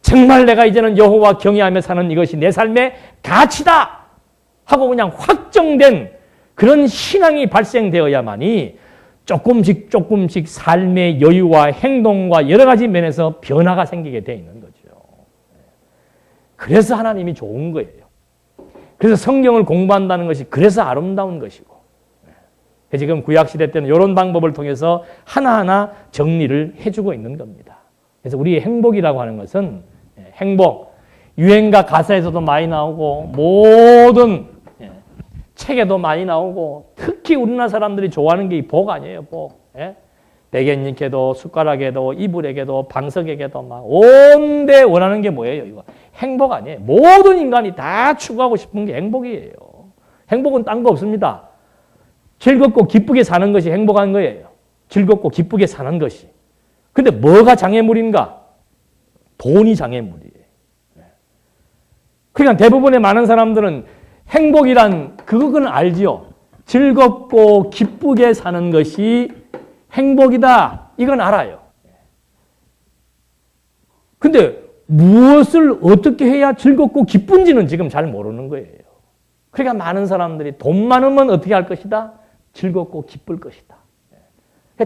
정말 내가 이제는 여호와 경외하며 사는 이것이 내 삶의 가치다 하고 그냥 확정된 그런 신앙이 발생되어야만이 조금씩 삶의 여유와 행동과 여러 가지 면에서 변화가 생기게 되어 있는 거죠. 그래서 하나님이 좋은 거예요. 그래서 성경을 공부한다는 것이 그래서 아름다운 것이고 지금 구약시대 때는 이런 방법을 통해서 하나하나 정리를 해주고 있는 겁니다. 그래서 우리의 행복이라고 하는 것은 행복, 유행가 가사에서도 많이 나오고 모든 책에도 많이 나오고 특히 우리나라 사람들이 좋아하는 게 이 복 아니에요. 복. 베갯잎에도 숟가락에도 이불에게도 방석에게도 막 온데 원하는 게 뭐예요? 이거 행복 아니에요. 모든 인간이 다 추구하고 싶은 게 행복이에요. 행복은 딴 거 없습니다. 즐겁고 기쁘게 사는 것이 행복한 거예요. 즐겁고 기쁘게 사는 것이. 근데 뭐가 장애물인가? 돈이 장애물이에요. 그러니까 대부분의 많은 사람들은 행복이란 그거는 알지요. 즐겁고 기쁘게 사는 것이 행복이다. 이건 알아요. 근데 무엇을 어떻게 해야 즐겁고 기쁜지는 지금 잘 모르는 거예요. 그러니까 많은 사람들이 돈 많으면 어떻게 할 것이다? 즐겁고 기쁠 것이다.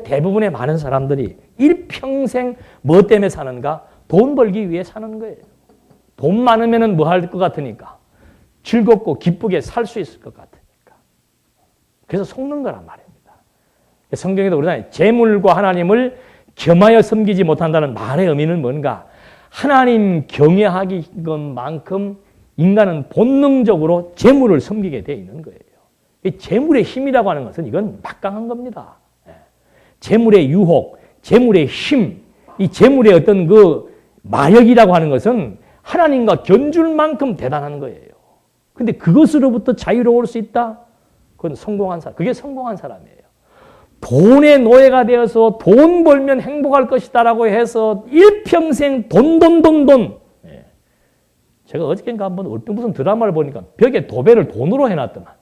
대부분의 많은 사람들이 일평생 뭐 때문에 사는가? 돈 벌기 위해 사는 거예요. 돈 많으면 뭐 할 것 같으니까? 즐겁고 기쁘게 살 수 있을 것 같으니까. 그래서 속는 거란 말입니다. 성경에도 그러잖아요. 재물과 하나님을 겸하여 섬기지 못한다는 말의 의미는 뭔가? 하나님 경외하기 것만큼 인간은 본능적으로 재물을 섬기게 되어 있는 거예요. 이 재물의 힘이라고 하는 것은 이건 막강한 겁니다. 재물의 유혹, 재물의 힘, 이 재물의 어떤 그 마력이라고 하는 것은 하나님과 견줄 만큼 대단한 거예요. 근데 그것으로부터 자유로울 수 있다? 그건 성공한 사람. 그게 성공한 사람이에요. 돈의 노예가 되어서 돈 벌면 행복할 것이다라고 해서 일평생 돈. 제가 어저께인가 한번 얼핏 무슨 드라마를 보니까 벽에 도배를 돈으로 해놨더만.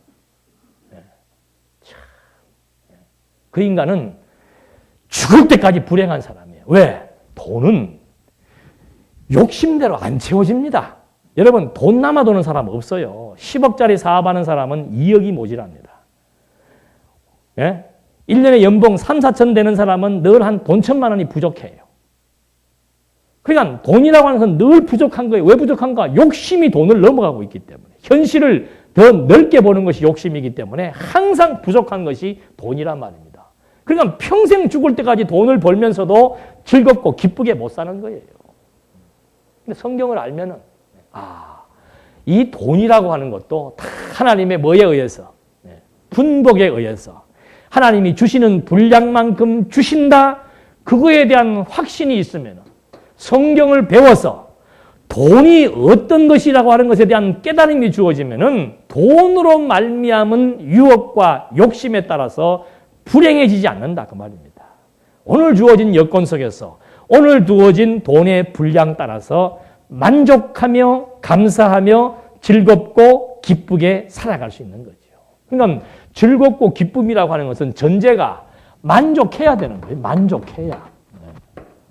그 인간은 죽을 때까지 불행한 사람이에요. 왜? 돈은 욕심대로 안 채워집니다. 여러분 돈 남아도는 사람 없어요. 10억짜리 사업하는 사람은 2억이 모자랍니다. 1년에 연봉 3, 4천 되는 사람은 늘 한 돈 1,000만 원이 부족해요. 그러니까 돈이라고 하는 것은 늘 부족한 거예요. 왜 부족한가? 욕심이 돈을 넘어가고 있기 때문에. 현실을 더 넓게 보는 것이 욕심이기 때문에 항상 부족한 것이 돈이란 말입니다. 그러니까 평생 죽을 때까지 돈을 벌면서도 즐겁고 기쁘게 못 사는 거예요. 근데 성경을 알면은, 이 돈이라고 하는 것도 다 하나님의 뭐에 의해서, 분복에 의해서 하나님이 주시는 분량만큼 주신다, 그거에 대한 확신이 있으면 성경을 배워서 돈이 어떤 것이라고 하는 것에 대한 깨달음이 주어지면은 돈으로 말미암은 유혹과 욕심에 따라서 불행해지지 않는다, 그 말입니다. 오늘 주어진 여건 속에서 오늘 주어진 돈의 분량 따라서 만족하며 감사하며 즐겁고 기쁘게 살아갈 수 있는 거죠. 그러니까 즐겁고 기쁨이라고 하는 것은 전제가 만족해야 되는 거예요. 만족해야.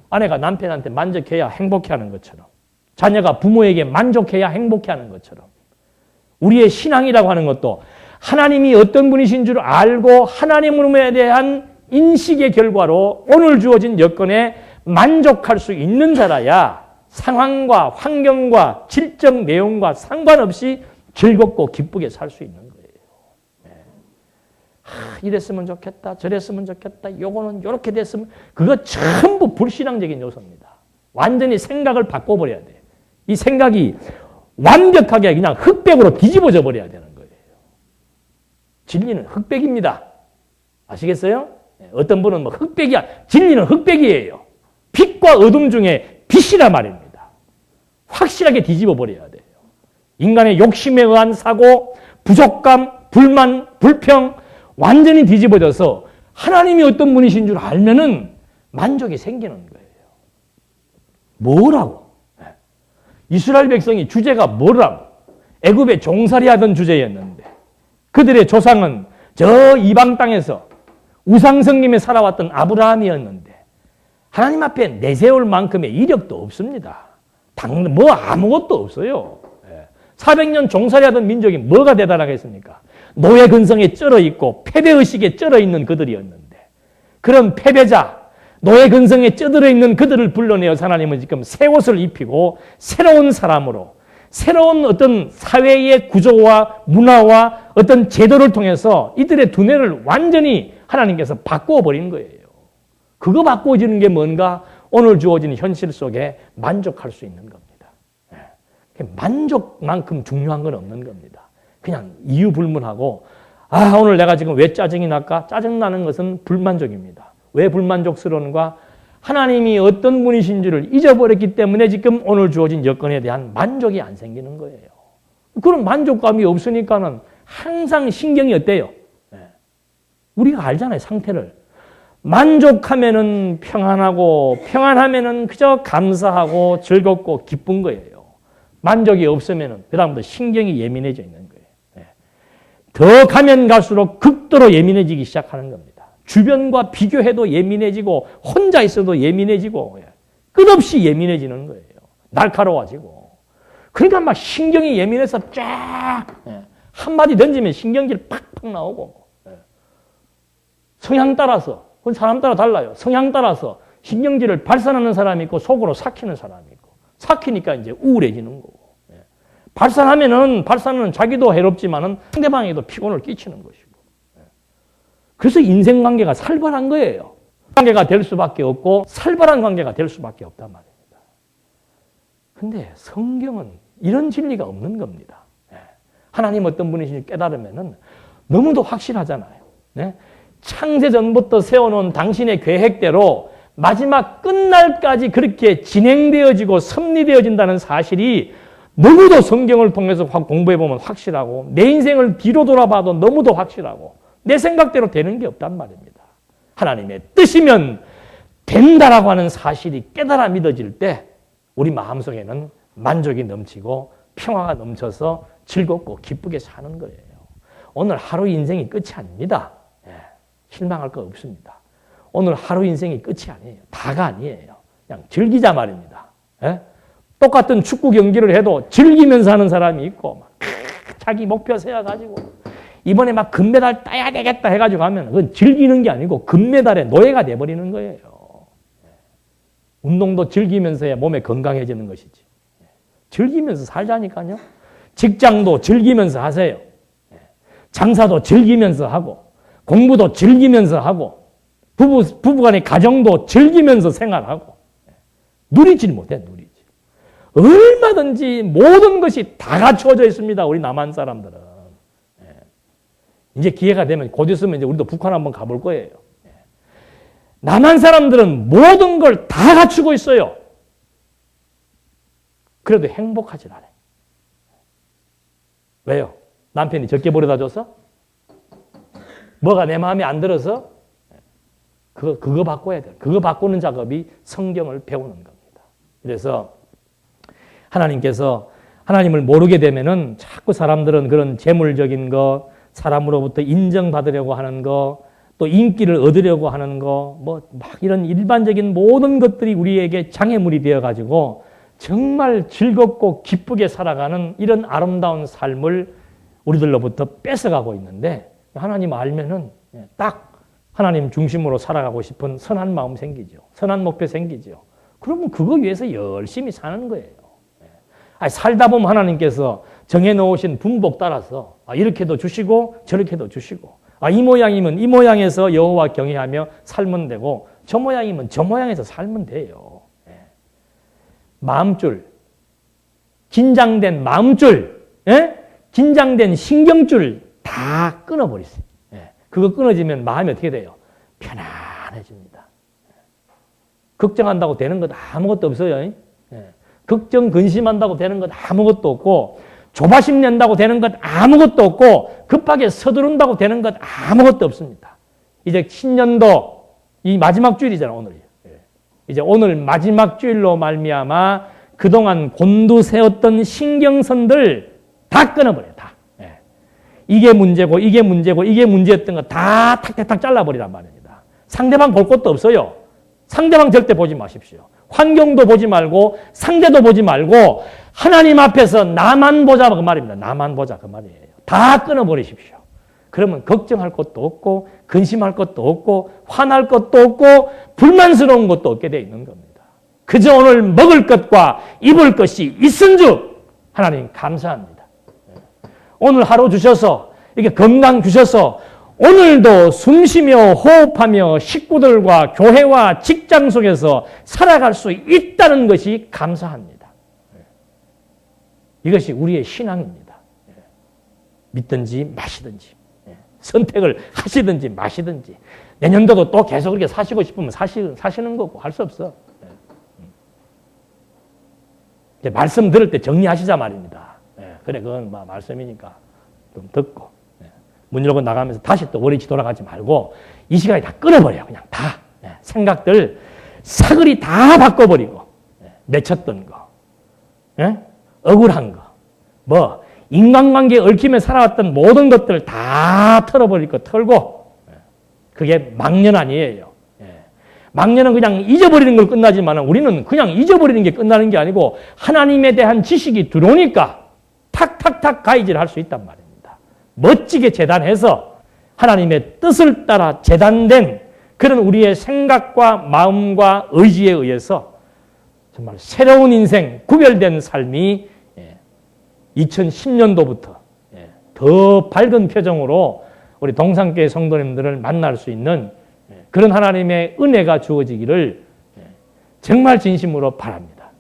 아내가 남편한테 만족해야 행복해하는 것처럼, 자녀가 부모에게 만족해야 행복해하는 것처럼, 우리의 신앙이라고 하는 것도 하나님이 어떤 분이신 줄 알고 하나님에 대한 인식의 결과로 오늘 주어진 여건에 만족할 수 있는 자라야 상황과 환경과 질적 내용과 상관없이 즐겁고 기쁘게 살 수 있는 거예요. 이랬으면 좋겠다, 저랬으면 좋겠다, 요거는 요렇게 됐으면, 그거 전부 불신앙적인 요소입니다. 완전히 생각을 바꿔버려야 돼. 이 생각이 완벽하게 그냥 흑백으로 뒤집어져 버려야 되는 거예요. 진리는 흑백입니다. 아시겠어요? 어떤 분은 뭐 흑백이야. 진리는 흑백이에요. 빛과 어둠 중에 빛이란 말입니다. 확실하게 뒤집어 버려야 돼요. 인간의 욕심에 의한 사고, 부족감, 불만, 불평 완전히 뒤집어져서 하나님이 어떤 분이신 줄 알면은 만족이 생기는 거예요. 뭐라고? 이스라엘 백성이 주제가 뭐라고? 애굽에 종살이하던 주제였는데 그들의 조상은 저 이방 땅에서 우상성님에 살아왔던 아브라함이었는데 하나님 앞에 내세울 만큼의 이력도 없습니다. 뭐 아무것도 없어요. 400년 종살이하던 민족이 뭐가 대단하겠습니까? 노예 근성에 쩔어 있고 패배의식에 쩔어 있는 그들이었는데 그런 패배자, 노예 근성에 쩌들어 있는 그들을 불러내어 하나님은 지금 새 옷을 입히고 새로운 사람으로, 새로운 어떤 사회의 구조와 문화와 어떤 제도를 통해서 이들의 두뇌를 완전히 하나님께서 바꾸어 버린 거예요. 그거 바꾸어지는 게 뭔가? 오늘 주어진 현실 속에 만족할 수 있는 겁니다. 만족만큼 중요한 건 없는 겁니다. 그냥 이유 불문하고, 오늘 내가 지금 왜 짜증이 날까? 짜증나는 것은 불만족입니다. 왜 불만족스러운가? 하나님이 어떤 분이신지를 잊어버렸기 때문에 지금 오늘 주어진 여건에 대한 만족이 안 생기는 거예요. 그런 만족감이 없으니까는 항상 신경이 어때요? 우리가 알잖아요, 상태를. 만족하면은 평안하고, 평안하면은 그저 감사하고 즐겁고 기쁜 거예요. 만족이 없으면은 그다음부터 신경이 예민해져 있는 거예요. 더 가면 갈수록 극도로 예민해지기 시작하는 겁니다. 주변과 비교해도 예민해지고 혼자 있어도 예민해지고 끝없이 예민해지는 거예요. 날카로워지고. 그러니까 막 신경이 예민해서 쫙 한마디 던지면 신경질 팍팍 나오고 성향 따라서, 그건 사람 따라 달라요. 성향 따라서 신경질을 발산하는 사람이 있고 속으로 삭히는 사람이 있고, 삭히니까 이제 우울해지는 거고. 발산하는 자기도 해롭지만은 상대방에게도 피곤을 끼치는 것이고. 그래서 인생관계가 살벌한 거예요. 관계가 될 수밖에 없고 살벌한 관계가 될 수밖에 없단 말입니다. 근데 성경은 이런 진리가 없는 겁니다. 하나님 어떤 분이신지 깨달으면은 너무도 확실하잖아요. 창세전부터 세워놓은 당신의 계획대로 마지막 끝날까지 그렇게 진행되어지고 섭리되어진다는 사실이 너무도 성경을 통해서 공부해보면 확실하고, 내 인생을 뒤로 돌아봐도 너무도 확실하고, 내 생각대로 되는 게 없단 말입니다. 하나님의 뜻이면 된다라고 하는 사실이 깨달아 믿어질 때 우리 마음속에는 만족이 넘치고 평화가 넘쳐서 즐겁고 기쁘게 사는 거예요. 오늘 하루 인생이 끝이 아닙니다. 실망할 거 없습니다. 오늘 하루 인생이 끝이 아니에요. 다가 아니에요. 그냥 즐기자 말입니다. 똑같은 축구 경기를 해도 즐기면서 하는 사람이 있고, 막 자기 목표 세워가지고 이번에 막 금메달 따야 되겠다 해가지고 하면 그건 즐기는 게 아니고 금메달의 노예가 돼버리는 거예요. 운동도 즐기면서 해야 몸에 건강해지는 것이지. 즐기면서 살자니까요. 직장도 즐기면서 하세요. 장사도 즐기면서 하고, 공부도 즐기면서 하고, 부부간의 가정도 즐기면서 생활하고 누리질 못해, 누리지. 얼마든지 모든 것이 다 갖추어져 있습니다. 우리 남한 사람들은. 이제 기회가 되면 곧 있으면 이제 우리도 북한 한번 가볼 거예요. 남한 사람들은 모든 걸 다 갖추고 있어요. 그래도 행복하진 않아요. 왜요? 남편이 적게 버려다 줘서? 뭐가 내 마음에 안 들어서? 그거 바꿔야 돼요. 그거 바꾸는 작업이 성경을 배우는 겁니다. 그래서 하나님께서 하나님을 모르게 되면은 자꾸 사람들은 그런 재물적인 거, 사람으로부터 인정받으려고 하는 거, 또 인기를 얻으려고 하는 거, 뭐 막 이런 일반적인 모든 것들이 우리에게 장애물이 되어가지고 정말 즐겁고 기쁘게 살아가는 이런 아름다운 삶을 우리들로부터 뺏어가고 있는데 하나님 알면은 딱 하나님 중심으로 살아가고 싶은 선한 마음 생기죠. 선한 목표 생기죠. 그러면 그거 위해서 열심히 사는 거예요. 아니, 살다 보면 하나님께서 정해놓으신 분복 따라서 이렇게도 주시고 저렇게도 주시고 이 모양이면 이 모양에서 여호와 경외하며 살면 되고 저 모양이면 저 모양에서 살면 돼요. 마음줄, 긴장된 마음줄, 긴장된 신경줄 다 끊어버리세요. 그거 끊어지면 마음이 어떻게 돼요? 편안해집니다. 걱정한다고 되는 것 아무것도 없어요. 걱정, 근심한다고 되는 것 아무것도 없고 조바심 낸다고 되는 것 아무것도 없고 급하게 서두른다고 되는 것 아무것도 없습니다. 이제 신년도 이 마지막 주일이잖아, 오늘이. 이제 오늘 마지막 주일로 말미암아 그동안 곤두세웠던 신경선들 다 끊어버려요. 다. 이게 문제고 이게 문제고 이게 문제였던 거 다 탁탁탁 잘라버리란 말입니다. 상대방 볼 것도 없어요. 상대방 절대 보지 마십시오. 환경도 보지 말고 상대도 보지 말고 하나님 앞에서 나만 보자 그 말입니다. 나만 보자 그 말이에요. 다 끊어버리십시오. 그러면 걱정할 것도 없고 근심할 것도 없고 화날 것도 없고 불만스러운 것도 없게 되어 있는 겁니다. 그저 오늘 먹을 것과 입을 것이 있은즉 하나님 감사합니다. 오늘 하루 주셔서 이렇게 건강 주셔서 오늘도 숨쉬며 호흡하며 식구들과 교회와 직장 속에서 살아갈 수 있다는 것이 감사합니다. 이것이 우리의 신앙입니다. 믿든지 마시든지 선택을 하시든지 마시든지 내년도도 또 계속 그렇게 사시고 싶으면 사시는 거고 할 수 없어. 이제 말씀 들을 때 정리하시자 말입니다. 그래 그건 말씀이니까 좀 듣고 문 열고 나가면서 다시 또 원위치 돌아가지 말고 이 시간에 다 끊어버려. 그냥 다. 생각들 사거리 다 바꿔버리고 맺혔던 거, 억울한 거, 뭐 인간관계에 얽히며 살아왔던 모든 것들을 다 털어버릴 거 털고 그게 망년 아니에요. 망년은 그냥 잊어버리는 걸 끝나지만 우리는 그냥 잊어버리는 게 끝나는 게 아니고 하나님에 대한 지식이 들어오니까 탁탁탁 가이질 할 수 있단 말입니다. 멋지게 재단해서 하나님의 뜻을 따라 재단된 그런 우리의 생각과 마음과 의지에 의해서 정말 새로운 인생, 구별된 삶이 2010년도부터 더 밝은 표정으로 우리 동산교회 성도님들을 만날 수 있는 그런 하나님의 은혜가 주어지기를 정말 진심으로 바랍니다.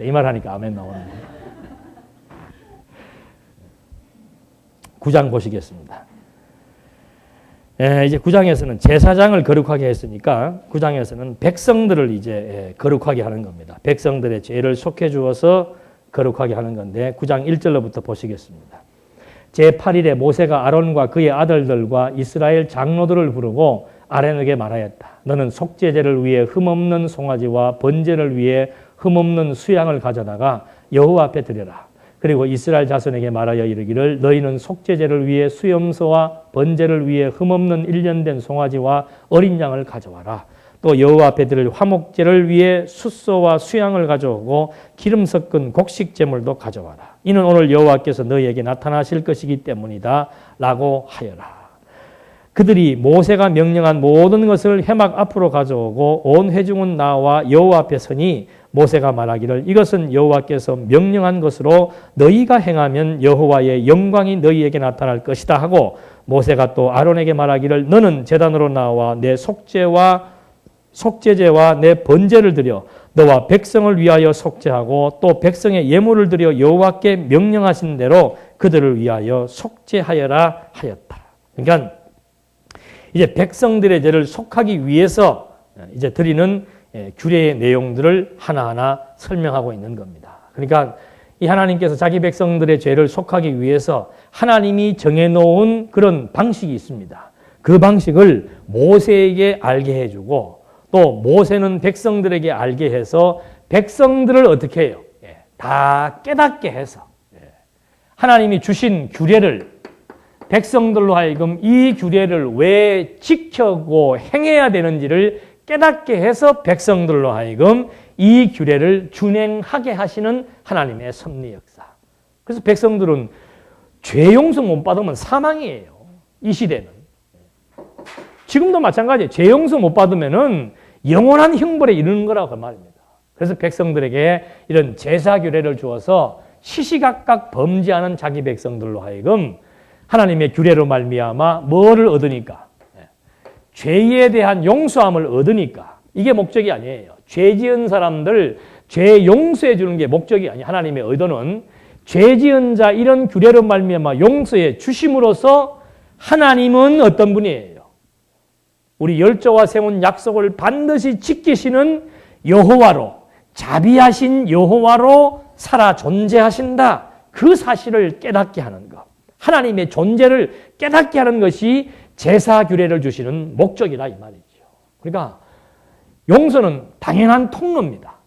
이 말 하니까 아멘 나오는 거예요. 9장 보시겠습니다. 이제 9장에서는 제사장을 거룩하게 했으니까 9장에서는 백성들을 이제 거룩하게 하는 겁니다. 백성들의 죄를 속해 주어서 거룩하게 하는 건데 9장 1절로부터 보시겠습니다. 제8일에 모세가 아론과 그의 아들들과 이스라엘 장로들을 부르고 아론에게 말하였다. 너는 속죄제를 위해 흠없는 송아지와 번제를 위해 흠없는 수양을 가져다가 여호와 앞에 드려라. 그리고 이스라엘 자손에게 말하여 이르기를 너희는 속죄제를 위해 수염소와 번제를 위해 흠없는 1년 된 송아지와 어린 양을 가져와라. 또 여호와 앞에 드릴 화목제를 위해 숫소와 수양을 가져오고 기름 섞은 곡식 제물도 가져와라. 이는 오늘 여호와께서 너희에게 나타나실 것이기 때문이다 라고 하여라. 그들이 모세가 명령한 모든 것을 회막 앞으로 가져오고 온 회중은 나와 여호와 앞에 서니 모세가 말하기를 이것은 여호와께서 명령한 것으로 너희가 행하면 여호와의 영광이 너희에게 나타날 것이다 하고 모세가 또 아론에게 말하기를 너는 제단으로 나와 내 속죄제와 내 번제를 드려 너와 백성을 위하여 속죄하고 또 백성의 예물을 드려 여호와께 명령하신 대로 그들을 위하여 속죄하여라 하였다. 그러니까 이제 백성들의 죄를 속하기 위해서 이제 드리는 규례의 내용들을 하나하나 설명하고 있는 겁니다. 그러니까 이 하나님께서 자기 백성들의 죄를 속하기 위해서 하나님이 정해놓은 그런 방식이 있습니다. 그 방식을 모세에게 알게 해주고 또 모세는 백성들에게 알게 해서 백성들을 어떻게 해요? 다 깨닫게 해서 하나님이 주신 규례를 백성들로 하여금 이 규례를 왜 지켜고 행해야 되는지를 깨닫게 해서 백성들로 하여금 이 규례를 준행하게 하시는 하나님의 섭리 역사. 그래서 백성들은 죄 용서 못 받으면 사망이에요. 이 시대는. 지금도 마찬가지예요. 죄 용서 못 받으면은 영원한 형벌에 이르는 거라고 그 말입니다. 그래서 백성들에게 이런 제사 규례를 주어서 시시각각 범죄하는 자기 백성들로 하여금 하나님의 규례로 말미암아 뭐를 얻으니까? 죄에 대한 용서함을 얻으니까. 이게 목적이 아니에요. 죄 지은 사람들 죄 용서해 주는 게 목적이 아니에요. 하나님의 의도는 죄 지은 자 이런 규례로 말미암아 용서해 주심으로써 하나님은 어떤 분이에요? 우리 열조와 세운 약속을 반드시 지키시는 여호와로 자비하신 여호와로 살아 존재하신다. 그 사실을 깨닫게 하는 것. 하나님의 존재를 깨닫게 하는 것이 제사 규례를 주시는 목적이라 이 말이죠. 그러니까 용서는 당연한 통로입니다.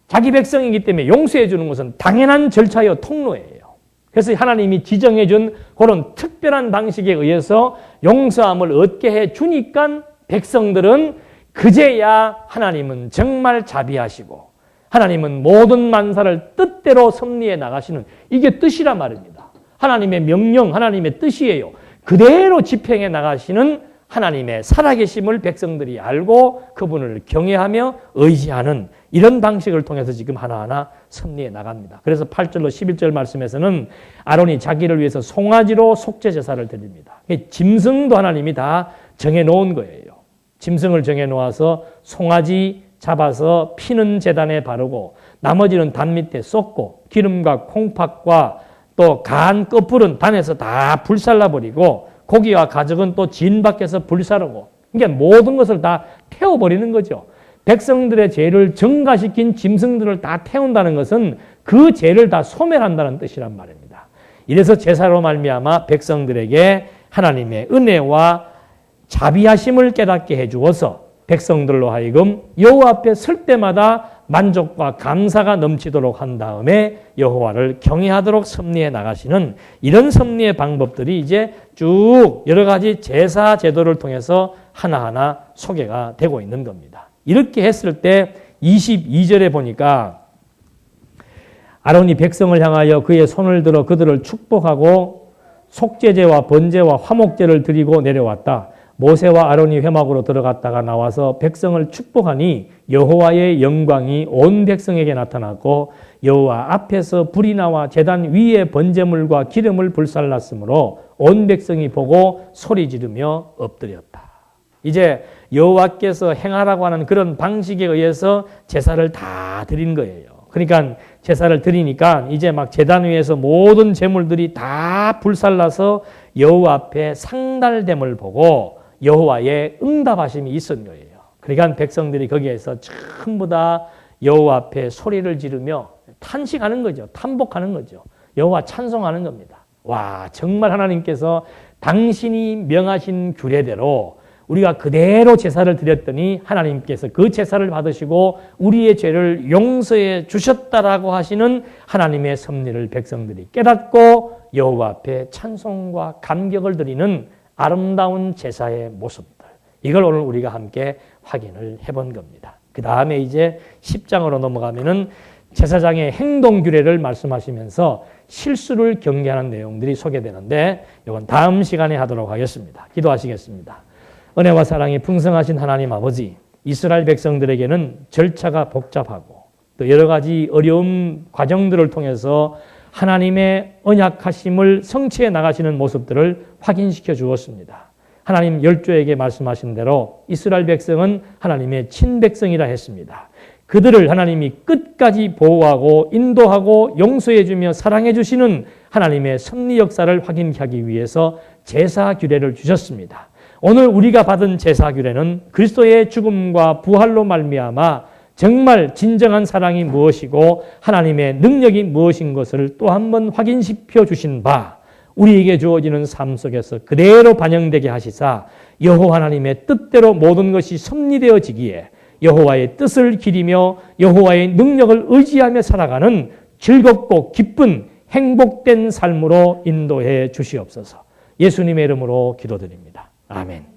자기 백성이기 때문에 용서해 주는 것은 당연한 절차요 통로예요. 그래서 하나님이 지정해 준 그런 특별한 방식에 의해서 용서함을 얻게 해 주니까 백성들은 그제야 하나님은 정말 자비하시고 하나님은 모든 만사를 뜻대로 섭리해 나가시는 이게 뜻이란 말입니다. 하나님의 명령, 하나님의 뜻이에요. 그대로 집행해 나가시는 하나님의 살아계심을 백성들이 알고 그분을 경외하며 의지하는 이런 방식을 통해서 지금 하나하나 섭리해 나갑니다. 그래서 8절로 11절 말씀에서는 아론이 자기를 위해서 송아지로 속죄제사를 드립니다. 짐승도 하나님이 다 정해놓은 거예요. 짐승을 정해놓아서 송아지 잡아서 피는 제단에 바르고 나머지는 단 밑에 쏟고 기름과 콩팥과 또 간 끝불은 단에서 다 불살라버리고 고기와 가죽은 또 진 밖에서 불사르고 그러니까 모든 것을 다 태워버리는 거죠. 백성들의 죄를 증가시킨 짐승들을 다 태운다는 것은 그 죄를 다 소멸한다는 뜻이란 말입니다. 이래서 제사로 말미암아 백성들에게 하나님의 은혜와 자비하심을 깨닫게 해주어서 백성들로 하여금 여호와 앞에 설 때마다 만족과 감사가 넘치도록 한 다음에 여호와를 경외하도록 섭리해 나가시는 이런 섭리의 방법들이 이제 쭉 여러 가지 제사 제도를 통해서 하나하나 소개가 되고 있는 겁니다. 이렇게 했을 때 22절에 보니까 아론이 백성을 향하여 그의 손을 들어 그들을 축복하고 속죄제와 번제와 화목제를 드리고 내려왔다. 모세와 아론이 회막으로 들어갔다가 나와서 백성을 축복하니 여호와의 영광이 온 백성에게 나타났고 여호와 앞에서 불이 나와 제단 위에 번제물과 기름을 불살랐으므로 온 백성이 보고 소리 지르며 엎드렸다. 이제 여호와께서 행하라고 하는 그런 방식에 의해서 제사를 다 드린 거예요. 그러니까 제사를 드리니까 이제 막 제단 위에서 모든 제물들이 다 불살라서 여호와 앞에 상달됨을 보고 여호와의 응답하심이 있었던 거예요. 그러니까 백성들이 거기에서 전부 다 여호와 앞에 소리를 지르며 탄식하는 거죠. 탄복하는 거죠. 여호와 찬송하는 겁니다. 와, 정말 하나님께서 당신이 명하신 규례대로 우리가 그대로 제사를 드렸더니 하나님께서 그 제사를 받으시고 우리의 죄를 용서해 주셨다라고 하시는 하나님의 섭리를 백성들이 깨닫고 여호와 앞에 찬송과 감격을 드리는 아름다운 제사의 모습들. 이걸 오늘 우리가 함께 확인을 해본 겁니다. 그 다음에 이제 10장으로 넘어가면은 제사장의 행동 규례를 말씀하시면서 실수를 경계하는 내용들이 소개되는데 이건 다음 시간에 하도록 하겠습니다. 기도하시겠습니다. 은혜와 사랑이 풍성하신 하나님 아버지, 이스라엘 백성들에게는 절차가 복잡하고 또 여러 가지 어려운 과정들을 통해서 하나님의 언약하심을 성취해 나가시는 모습들을 확인시켜 주었습니다. 하나님 열조에게 말씀하신 대로 이스라엘 백성은 하나님의 친백성이라 했습니다. 그들을 하나님이 끝까지 보호하고 인도하고 용서해 주며 사랑해 주시는 하나님의 섭리 역사를 확인하기 위해서 제사 규례를 주셨습니다. 오늘 우리가 받은 제사 규례는 그리스도의 죽음과 부활로 말미암아 정말 진정한 사랑이 무엇이고 하나님의 능력이 무엇인 것을 또 한 번 확인시켜 주신 바 우리에게 주어지는 삶 속에서 그대로 반영되게 하시사 여호와 하나님의 뜻대로 모든 것이 섭리되어지기에 여호와의 뜻을 기리며 여호와의 능력을 의지하며 살아가는 즐겁고 기쁜 행복된 삶으로 인도해 주시옵소서. 예수님의 이름으로 기도드립니다. 아멘.